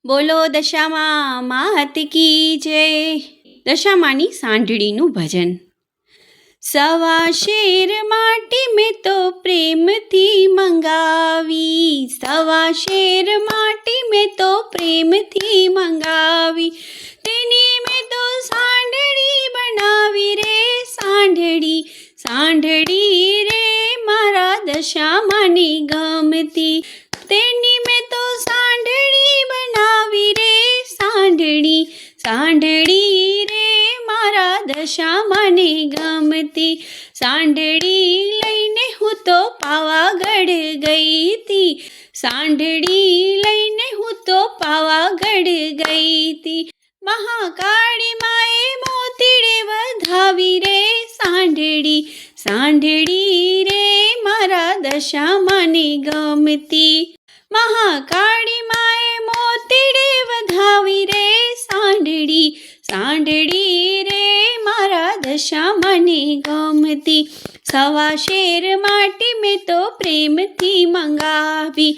બોલો દશામાં માત કી જય। દશામાની સાંઢળીનું ભજન। સવા શેર માટી મેં તો પ્રેમથી મંગાવી, સવા શેર માટી મેં તો પ્રેમથી મંગાવી, તેની મેં તો સાંઢળી બનાવી રે સાંઢળી, સાંઢળી રે મારા દશામાની ગમતી, તેની મેં તો સાંઢળી બનાવી રે સાંઢળી, સાંઢળી રે મારા દશામાની ગમતી। સાંઢળી લઈને હું તો પાવાગઢ ગઈ તી, સાંઢળી લઈને હું તો પાવાગઢ ગઈ તી, મહાકાળી માએ મોતીડે વધાવી રે સાંઢળી, સાંઢળી રે મારા દશામાની ગમતી। મહાકાળી માએ મોતીડે વધાવી રે સાંઢળી, સાંઢળી રે મારા દશામાની ગમતી। સવા શેર માટી મેં તો પ્રેમથી મંગાવી,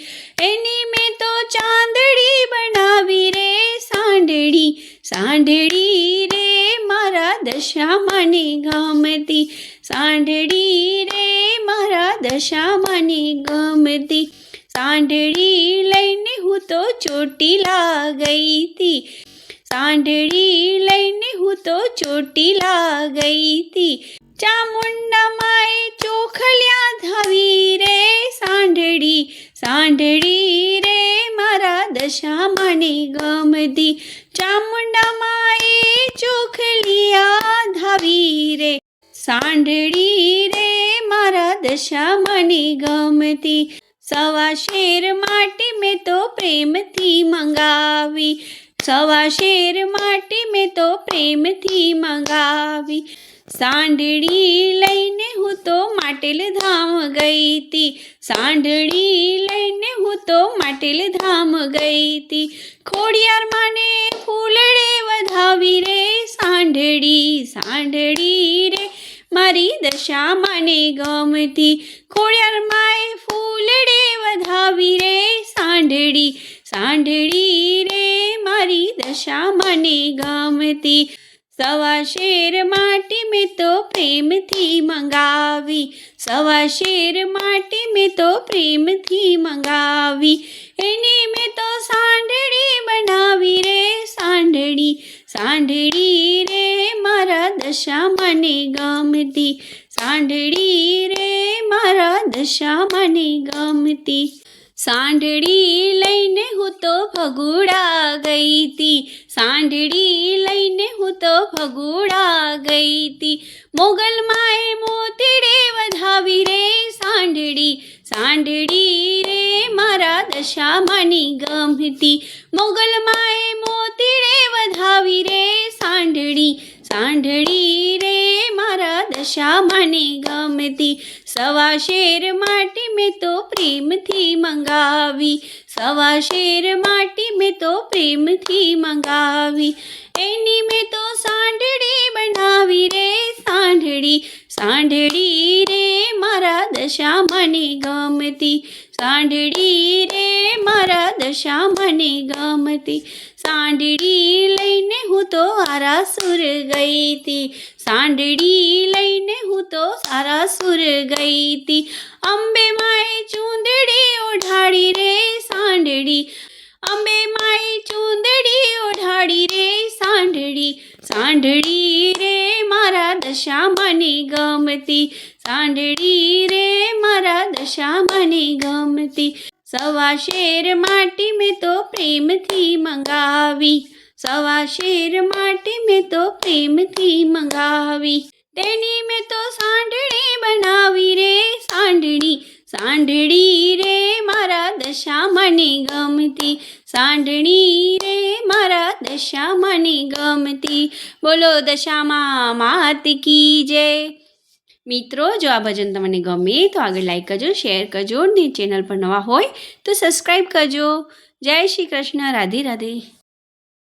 એની મેં તો ચાંદડી બનાવી રે સાંઢળી, સાંઢળી રે મારા દશામાની ગમતી, સાંઢળી રે મારા દશામાની ગમતી। સાંઢળી લઈને હું તો ચોટીલા ગઈ તી, સાંઢળી લઈને હું તો ચોટીલા ગઈ તી, ચામુંડા માએ ચોખલિયા ધાવી રે સાંઢળી, સાંઢળી રે મારા દશામાની ગમતી, ચામુંડા માએ ચોખલિયા ધાવી રે સાંઢળી રે મારા દશામાની ગમતી। સવા શેર માટી મેં તો પ્રેમથી મંગાવી, સવા શેર માટી મેં તો પ્રેમથી મંગાવી, સાંઢળી લઈને હું તો માટેલ ધામ ગઈ તી, સાંઢળી લઈને હું તો માટેલ ધામ ગઈ તી, ખોડિયાર માને ફૂલડે વધાવી રે સાંઢળી, સાંઢળી રે મારી દશામાને ગમતી, ખોડિયાર માએ ફૂલડે વધાવી રે સાંઢળી, સાંઢળી રે મારી દશામાને ગમતી। સવા શેર માટી મેં તો પ્રેમથી મંગાવી, સવા શેર માટી મેં તો પ્રેમથી મંગાવી, એની મેં તો સાંઢળી બનાવી રે સાંઢળી, સાંઢળી રે મારા દશામાને ગમતી, સાંઢળી રે મારા દશામાને ગમતી। સાંઢળી લઈને હું તો ભગુડા ગઈ તી, સાંઢળી લઈને હું તો ભગુડા ગઈ તી, મોગલ માએ મોતીડે વધાવી રે સાંઢળી, સાંઢળી રે મારા દશામાની ગમતી, મોગલ માએ મોતીડે વધાવી રે સાંઢળી, સાંઢળી રે મારા દશામાની ગમતી। સવા શેર માટી મેં તો પ્રેમથી મંગાવી, સવા શેર માટી મેં તો પ્રેમથી મંગાવી, એની મેં તો સાંઢળી બનાવી રે સાંઢળી, સાંઢળી રે મારા દશામાની ગમતી, સાંઢળી રે મારા દશામાને ગમતી। સાંઢળી લઈને હું તો આરાસુર ગઈ તી, સાંઢળી લઈને હું તો આરાસુર ગઈ તી, અંબે માએ ચૂંદડી ઓઢાડી રે સાંઢળી, અંબે માએ ચૂંદડી ઓઢાડી રે સાંઢળી, સાંઢળી રે મારા દશામાને ગમતી, સાંઢળી રે મારા દશામાને ગમતી। સવા શેર માટી મેં તો પ્રેમથી મંગાવી, સવા શેર માટી મેં તો પ્રેમથી મંગાવી, તેની મેં તો સાંઢળી બનાવી રે સાંઢળી, સાંઢળી રે મારા દશામાને ગમતી, સાંઢળી રે મારા દશામાને ગમતી। બોલો દશામાં માત કી જય। મિત્રો, જો આ ભજન તમને ગમે તો આગળ લાઈક કરજો, શેર કરજો, ને ચેનલ પર નવા હોય તો સબસ્ક્રાઈબ કરજો। જય શ્રી કૃષ્ણ, રાધે રાધે।